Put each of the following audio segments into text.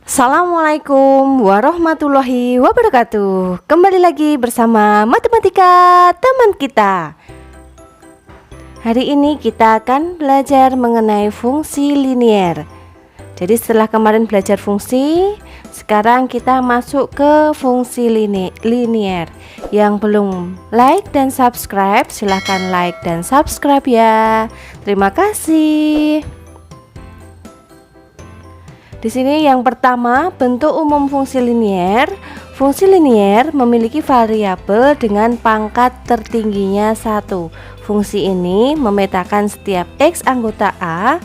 Assalamualaikum warahmatullahi wabarakatuh. Kembali lagi bersama Matematika Teman Kita. Hari ini kita akan belajar mengenai fungsi linier. Jadi setelah kemarin belajar fungsi, sekarang kita masuk ke fungsi linier. Yang belum like dan subscribe, silahkan like dan subscribe ya. Terima kasih. Di sini yang pertama, bentuk umum fungsi linier. Fungsi linier memiliki variabel dengan pangkat tertingginya 1. Fungsi ini memetakan setiap X anggota A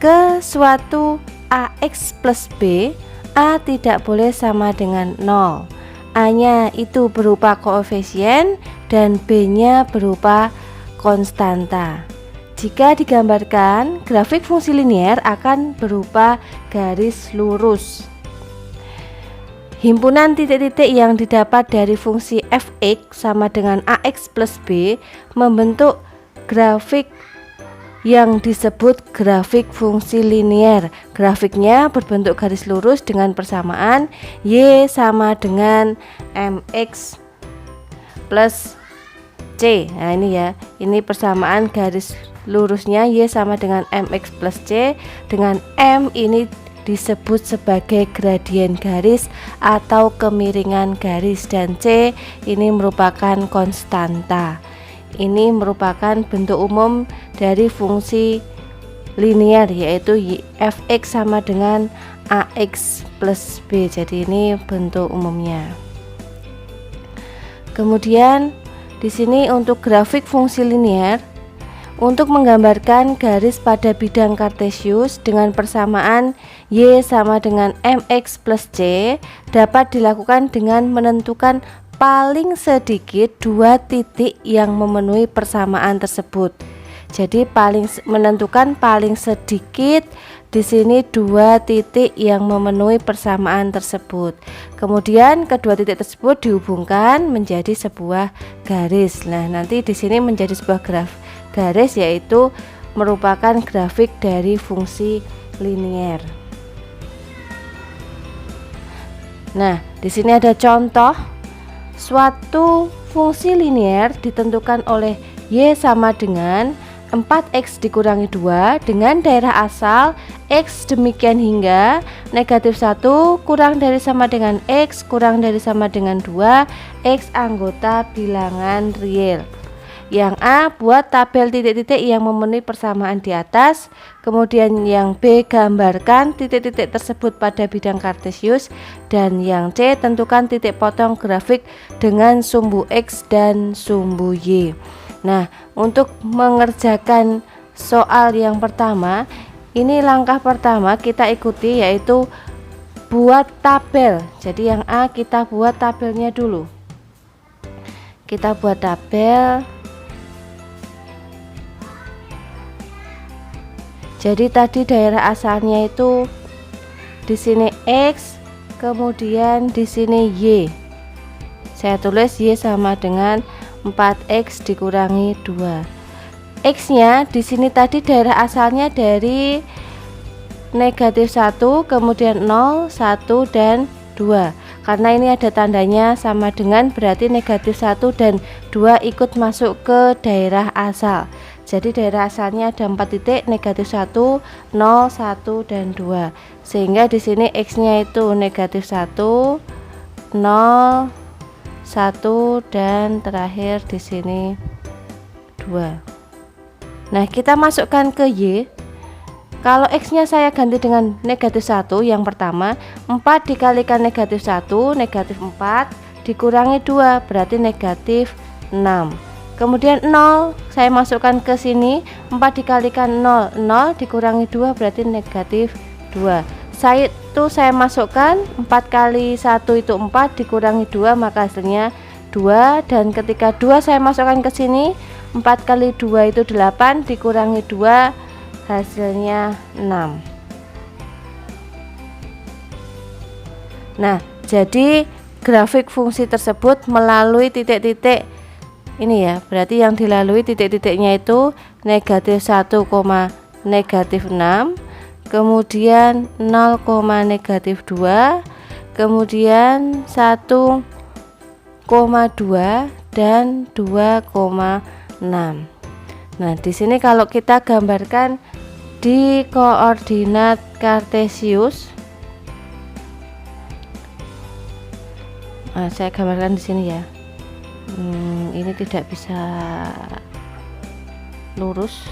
ke suatu AX plus B. A tidak boleh sama dengan 0. A-nya itu berupa koefisien dan B-nya berupa konstanta. Jika digambarkan, grafik fungsi linier akan berupa garis lurus. Himpunan titik-titik yang didapat dari fungsi fx sama dengan ax plus b membentuk grafik yang disebut grafik fungsi linier. Grafiknya berbentuk garis lurus dengan persamaan y sama dengan mx plus c. Nah ini ya, ini persamaan garis lurusnya y sama dengan mx plus c, dengan m ini disebut sebagai gradien garis atau kemiringan garis, dan c ini merupakan konstanta. Ini merupakan bentuk umum dari fungsi linier, yaitu fx sama dengan ax plus b. Jadi ini bentuk umumnya. Kemudian di sini untuk grafik fungsi linier, untuk menggambarkan garis pada bidang kartesius dengan persamaan y sama dengan mx plus c dapat dilakukan dengan menentukan paling sedikit 2 titik yang memenuhi persamaan tersebut. Jadi menentukan paling sedikit di sini 2 titik yang memenuhi persamaan tersebut. Kemudian kedua titik tersebut dihubungkan menjadi sebuah garis. Nah, nanti di sini menjadi sebuah garis, yaitu merupakan grafik dari fungsi linier. Nah, di sini ada contoh. Suatu fungsi linier ditentukan oleh y sama dengan 4x dikurangi 2 dengan daerah asal x demikian hingga negatif 1 kurang dari sama dengan x kurang dari sama dengan 2 x anggota bilangan real. Yang A, buat tabel titik-titik yang memenuhi persamaan di atas. Kemudian yang B, gambarkan titik-titik tersebut pada bidang kartesius. Dan yang C, tentukan titik potong grafik dengan sumbu X dan sumbu Y. Nah, untuk mengerjakan soal yang pertama, ini langkah pertama kita ikuti, yaitu buat tabel. Jadi yang A, kita buat tabelnya dulu. Kita buat tabel. Jadi tadi daerah asalnya itu di sini x, kemudian di sini y. Saya tulis y sama dengan 4x dikurangi 2. X-nya di sini tadi daerah asalnya dari negatif 1, kemudian 0, 1 dan 2. Karena ini ada tandanya sama dengan, berarti negatif 1 dan 2 ikut masuk ke daerah asal. Jadi daerah asalnya ada 4 titik, negatif 1, 0, 1 dan 2. Sehingga di sini x-nya itu negatif 1, 0, 1 dan terakhir di sini 2. Nah, kita masukkan ke y. Kalau x-nya saya ganti dengan negatif 1, yang pertama 4 dikalikan negatif 1, negatif 4 dikurangi 2 berarti negatif 6. Kemudian 0 saya masukkan ke sini, 4 dikalikan 0, 0 dikurangi 2 berarti negatif 2. Saya masukkan 4 kali 1 itu 4 dikurangi 2 maka hasilnya 2, dan ketika 2 saya masukkan ke sini, 4 kali 2 itu 8 dikurangi 2 hasilnya 6. Nah, jadi grafik fungsi tersebut melalui titik-titik ini ya, berarti yang dilalui titik-titiknya itu negatif 1, negatif 6, kemudian 0, negatif 2, kemudian 1,2 dan 2,6. Nah, di sini kalau kita gambarkan di koordinat kartesius, saya gambarkan di sini ya. Ini tidak bisa lurus,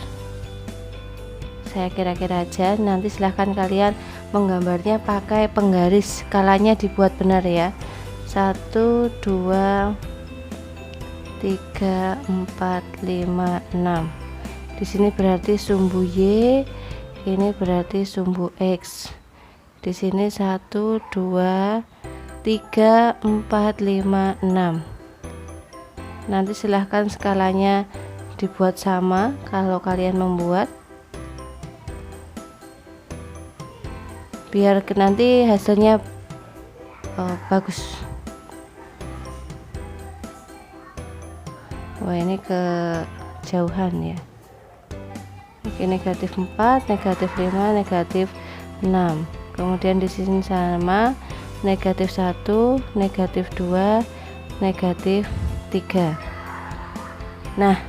saya kira-kira aja. Nanti silahkan kalian menggambarnya pakai penggaris, skalanya dibuat benar ya. 1, 2, 3, 4, 5, 6. Di sini berarti sumbu Y, ini berarti sumbu X. Di sini 1, 2, 3, 4, 5, 6. Nanti silahkan skalanya dibuat sama kalau kalian membuat, biar nanti hasilnya bagus. Wah, ini kejauhan ya. Oke, negatif 4, negatif 5, negatif 6. Kemudian di sini sama, negatif 1, negatif 2, negatif 3. Nah,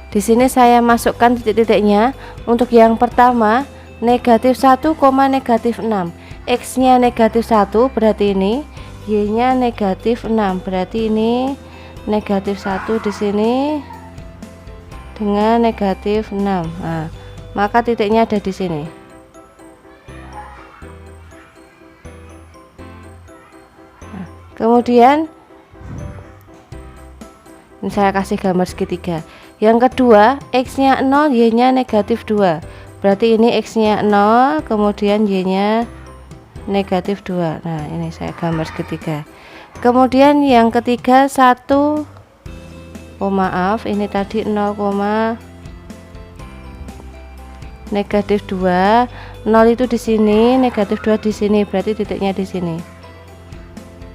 di sini saya masukkan titik-titiknya. Untuk yang pertama, negatif 1, negatif 6. X-nya negatif 1 berarti ini, Y-nya negatif 6 berarti ini negatif 1 di sini dengan negatif 6. Nah, maka titiknya ada di sini. Nah, kemudian ini saya kasih gambar segitiga. Yang kedua, X-nya 0, Y-nya negatif 2. Berarti ini X-nya 0, kemudian Y-nya negatif 2. Nah, ini saya gambar segitiga. Kemudian yang ketiga 1, maaf, ini tadi 0, negatif 2. 0 itu di sini, negatif 2 di sini, berarti titiknya di sini.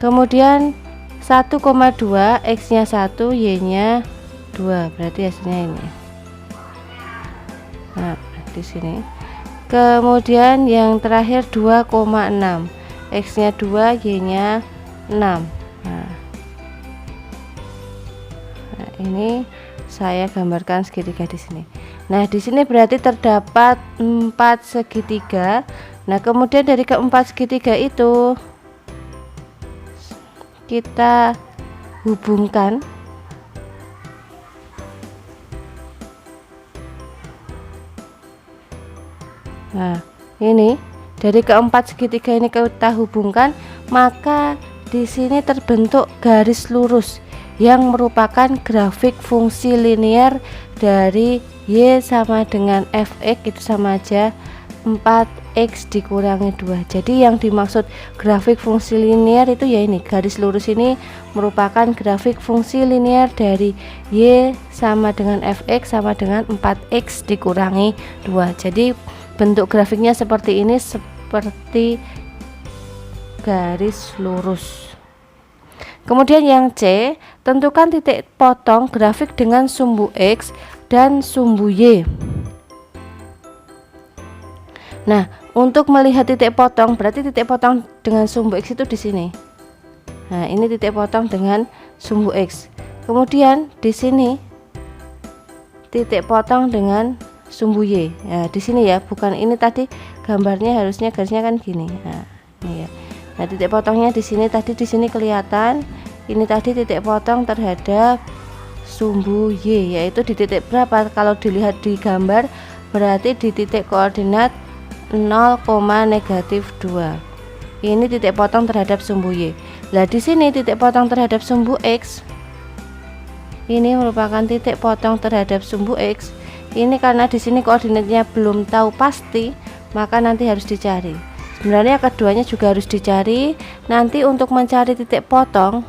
Kemudian 1,2, X-nya 1, Y-nya 2, berarti hasilnya ini. Nah, di sini. Kemudian yang terakhir 2,6, X-nya 2, Y-nya 6. Nah, ini saya gambarkan segitiga di sini. Nah, di sini berarti terdapat 4 segitiga. Nah, kemudian dari keempat segitiga itu kita hubungkan. Nah, ini dari keempat segitiga ini kita hubungkan, maka di sini terbentuk garis lurus yang merupakan grafik fungsi linear dari Y sama dengan Fx, itu sama aja 4x dikurangi 2. Jadi yang dimaksud grafik fungsi linear itu ya ini, garis lurus ini merupakan grafik fungsi linear dari Y sama dengan Fx sama dengan 4x dikurangi 2. Jadi bentuk grafiknya seperti ini, seperti garis lurus. Kemudian yang C, tentukan titik potong grafik dengan sumbu X dan sumbu Y. Nah, untuk melihat titik potong, berarti titik potong dengan sumbu X itu di sini. Nah, ini titik potong dengan sumbu X. Kemudian di sini titik potong dengan sumbu Y. Nah, di sini ya, bukan ini tadi gambarnya harusnya garisnya kan gini. Nah, ini ya. Nah, titik potongnya di sini, tadi di sini kelihatan. Ini tadi titik potong terhadap sumbu Y, yaitu di titik berapa? Kalau dilihat di gambar berarti di titik koordinat 0, negatif 2. Ini titik potong terhadap sumbu Y. Nah, di sini titik potong terhadap sumbu X. Ini merupakan titik potong terhadap sumbu X. Ini karena di sini koordinatnya belum tahu pasti, maka nanti harus dicari. Sebenarnya keduanya juga harus dicari. Nanti untuk mencari titik potong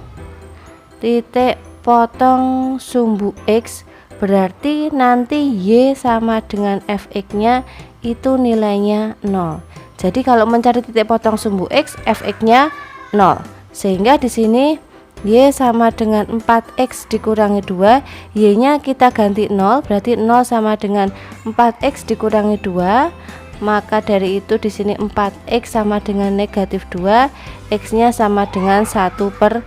sumbu X, berarti nanti Y sama dengan Fx nya itu nilainya 0. Jadi kalau mencari titik potong sumbu X, Fx nya 0. Sehingga di sini Y sama dengan 4x dikurangi 2, Y nya kita ganti 0, berarti 0 sama dengan 4x dikurangi 2, maka dari itu di sini 4x sama dengan negatif 2, x-nya sama dengan 1/2.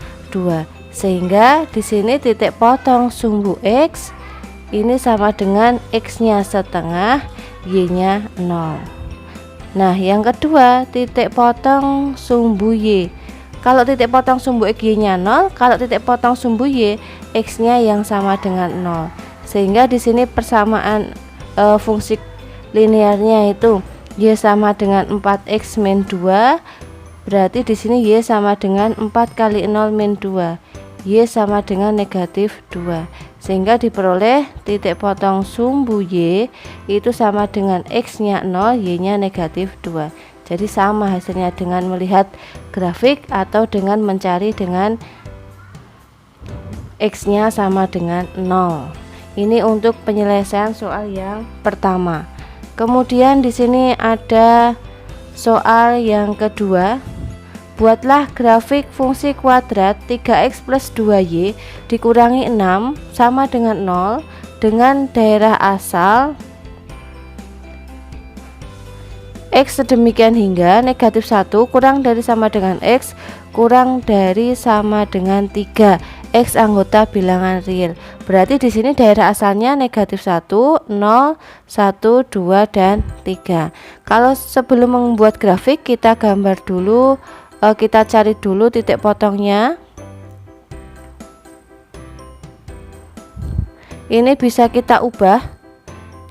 Sehingga di sini titik potong sumbu x ini sama dengan x-nya setengah, y-nya 0. Nah, yang kedua, titik potong sumbu y. Kalau titik potong sumbu x y-nya 0, kalau titik potong sumbu y, x-nya yang sama dengan 0. Sehingga di sini persamaan fungsi linearnya itu y sama dengan 4x min 2. Berarti di sini y sama dengan 4 kali 0 min 2. Y sama dengan negatif 2. Sehingga diperoleh titik potong sumbu y itu sama dengan x-nya 0, y-nya negatif 2. Jadi sama hasilnya dengan melihat grafik atau dengan mencari dengan x-nya sama dengan 0. Ini untuk penyelesaian soal yang pertama. Kemudian di sini ada soal yang kedua. Buatlah grafik fungsi kuadrat 3x plus 2y dikurangi 6 sama dengan 0 dengan daerah asal x sedemikian hingga negatif 1 kurang dari sama dengan x kurang dari sama dengan 3 x anggota bilangan real. Berarti di sini daerah asalnya negatif 1, 0, 1, 2, dan 3. Kalau sebelum membuat grafik kita gambar dulu, kita cari dulu titik potongnya. Ini bisa kita ubah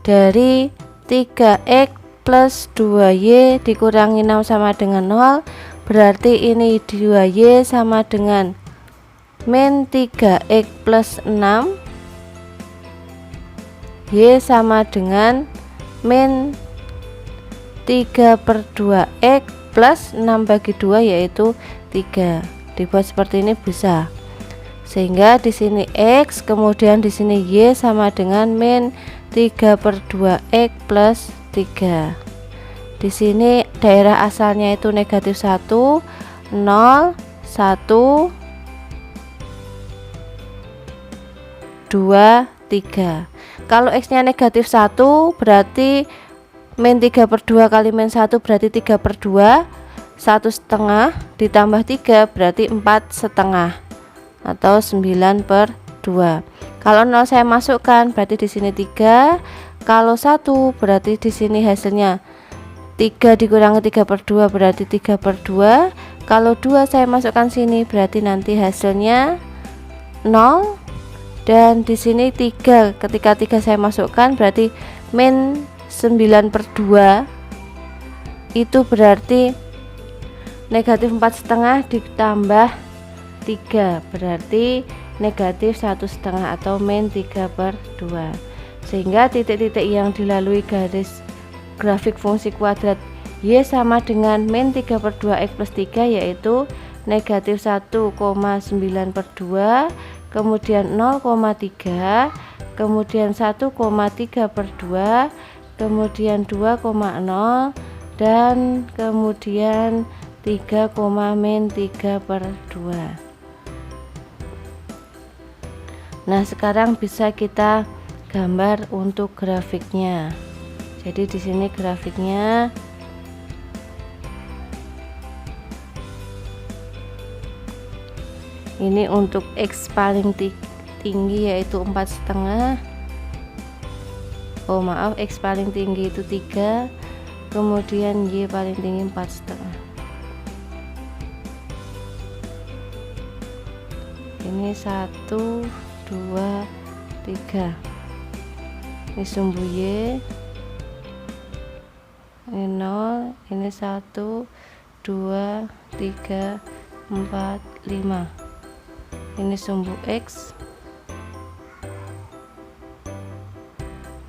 dari 3x plus 2y dikurangi 6 sama dengan 0. Berarti ini 2y sama dengan min 3x plus 6, y sama dengan min 3/2x plus 6 bagi 2 yaitu 3. Dibuat seperti ini bisa. Sehingga di sini x, kemudian di sini y sama dengan min 3/2x plus 3. Di sini daerah asalnya itu negatif 1, 0, 1, 2, 3. Kalau x-nya negatif 1 berarti min 3/2 kali min 1 berarti 3/2, 1/2 ditambah 3 berarti 4/2 atau 9/2. Kalau 0 saya masukkan berarti di sini 3. Kalau 1 berarti di sini hasilnya 3 dikurangi 3/2 berarti 3/2. Kalau 2 saya masukkan sini berarti nanti hasilnya 0. Dan di sini 3, ketika 3 saya masukkan berarti min 9/2 itu berarti negatif 4/2 ditambah 3 berarti negatif 1/2 atau min 3/2. Sehingga titik-titik yang dilalui garis grafik fungsi kuadrat y sama dengan min 3/2x plus 3 yaitu negatif 1,9/2, kemudian 0,3, kemudian 1,3/2, kemudian 2,0, dan kemudian 3, min 3/2. Nah, sekarang bisa kita gambar untuk grafiknya. Jadi di sini grafiknya ini untuk x paling tinggi yaitu 4,5. Oh maaf, x paling tinggi itu 3, kemudian y paling tinggi 4,5. Ini 1, 2, 3. Ini sumbu y. Ini 0, ini 1, 2, 3, 4, 5. Ini sumbu x.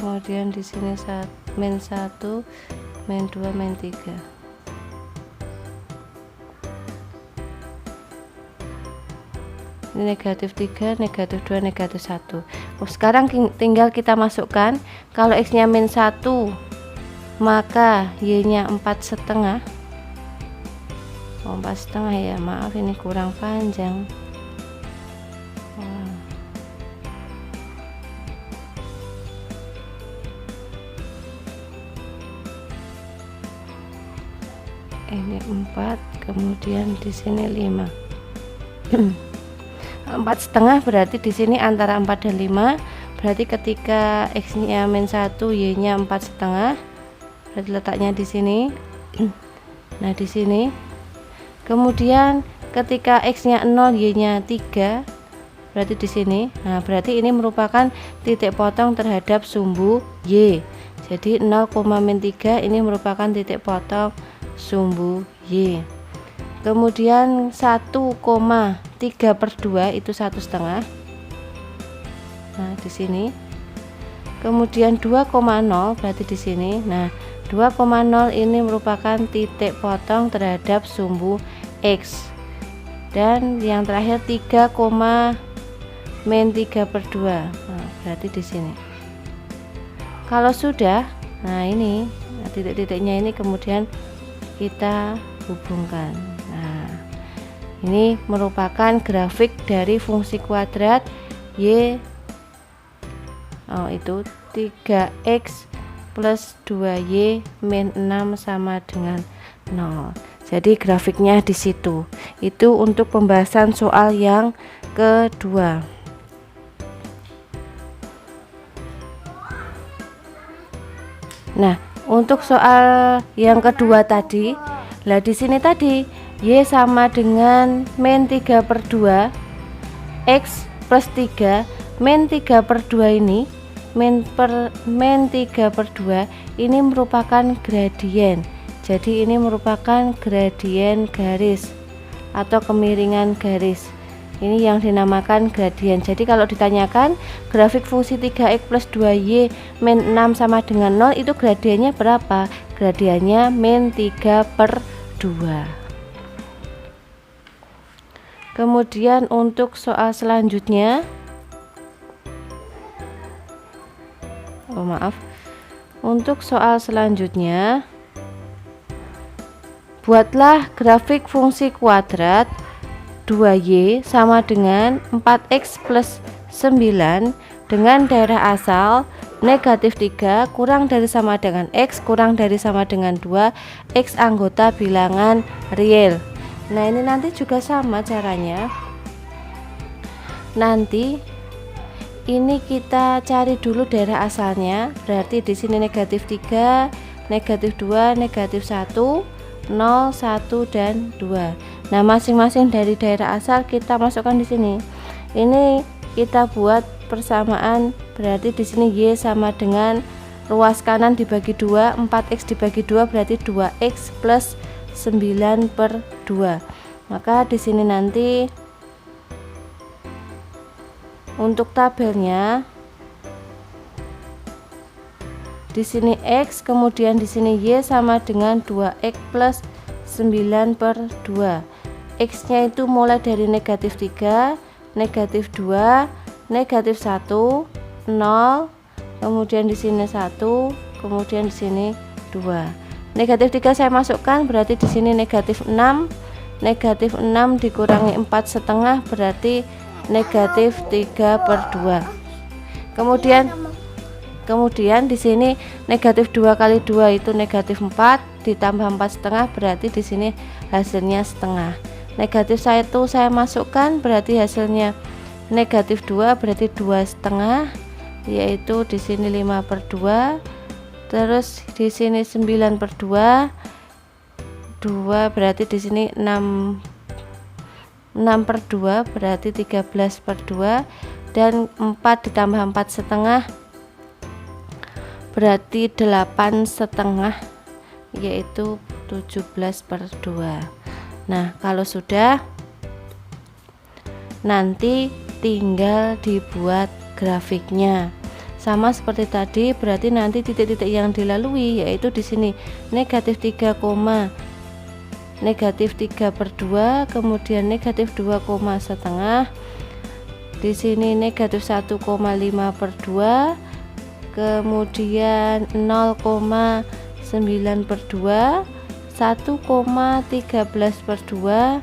Kemudian di sini min 1, min 2, min 3. Ini negatif 3, negatif 2, negatif 1. Sekarang tinggal kita masukkan. Kalau x nya min 1 maka y nya 4,5. 4,5 ya, maaf ini kurang panjang. ini 4, kemudian di sini 5. 4,5 berarti di sini antara 4 dan 5, berarti ketika x-nya -1, y-nya 4,5, berarti letaknya di sini. Nah, di sini. Kemudian ketika x-nya 0, y-nya 3, berarti di sini. Nah, berarti ini merupakan titik potong terhadap sumbu y. Jadi 0,-3 ini merupakan titik potong sumbu y. Kemudian 1,3/2 itu 1,5. Nah, di sini. Kemudian 2,0 berarti di sini. Nah, 2,0 ini merupakan titik potong terhadap sumbu x. Dan yang terakhir 3,-3/2. Nah, berarti di sini. Kalau sudah, nah ini titik-titiknya ini kemudian kita hubungkan. Nah, ini merupakan grafik dari fungsi kuadrat y, itu 3x plus 2y min 6 sama dengan 0. Jadi grafiknya di situ. Itu untuk pembahasan soal yang kedua. Nah, untuk soal yang kedua tadi, lah di sini tadi y sama dengan -3/2, x plus 3, -3/2 ini -3/2 ini merupakan gradien. Jadi ini merupakan gradien garis atau kemiringan garis. Ini yang dinamakan gradien. Jadi kalau ditanyakan grafik fungsi 3x plus 2y min 6 sama dengan 0, itu gradiennya berapa? Gradiennya -3/2. Kemudian untuk soal selanjutnya, untuk soal selanjutnya, buatlah grafik fungsi kuadrat 2y sama dengan 4x plus 9 dengan daerah asal -3 kurang dari sama dengan x kurang dari sama dengan 2, x anggota bilangan real. Nah, ini nanti juga sama caranya. Nanti ini kita cari dulu daerah asalnya, berarti di sini -3, -2, -1, 0, 1 dan 2. Nah, masing-masing dari daerah asal kita masukkan di sini. Ini kita buat persamaan, berarti di sini y sama dengan ruas kanan dibagi 2, 4x dibagi 2 berarti 2x plus 9/2. Maka di sini nanti untuk tabelnya di sini x, kemudian di sini y sama dengan 2x plus 9/2. X-nya itu mulai dari -3, -2, -1, 0, kemudian di sini 1, kemudian di sini 2. -3 saya masukkan, berarti di sini -6. -6 dikurangi 4,5 berarti -3/2. Kemudian di sini -2 kali 2 itu -4 ditambah 4,5 berarti di sini hasilnya setengah. -1 saya masukkan, berarti hasilnya -2 berarti 2,5, yaitu di sini 5/2. Terus di sini 9/2, 2 berarti di sini 6/2 berarti 13/2, dan 4 ditambah 4,5 berarti 8,5, yaitu 17/2. Nah, kalau sudah, nanti tinggal dibuat grafiknya sama seperti tadi. Berarti nanti titik-titik yang dilalui yaitu di sini -3, -3/2, kemudian -2,5, di sini -1,5/2, kemudian 0,9/2, 1,13/2,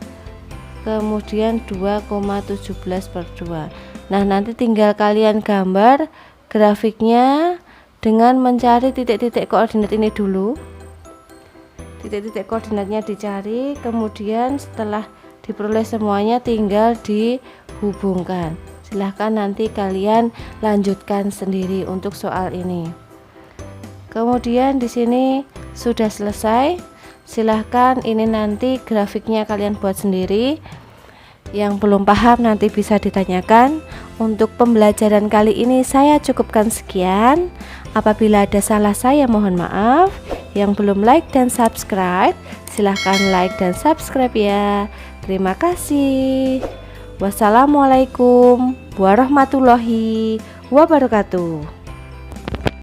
kemudian 2,17/2. Nah, nanti tinggal kalian gambar grafiknya dengan mencari titik-titik koordinat ini dulu. titik-titik koordinatnya dicari, kemudian setelah diperoleh semuanya tinggal dihubungkan. Silahkan nanti kalian lanjutkan sendiri untuk soal ini. Kemudian di sini sudah selesai. Silahkan ini nanti grafiknya kalian buat sendiri. Yang belum paham nanti bisa ditanyakan. Untuk pembelajaran kali ini saya cukupkan sekian. Apabila ada salah saya mohon maaf. Yang belum like dan subscribe, silahkan like dan subscribe ya. Terima kasih. Wassalamualaikum warahmatullahi wabarakatuh.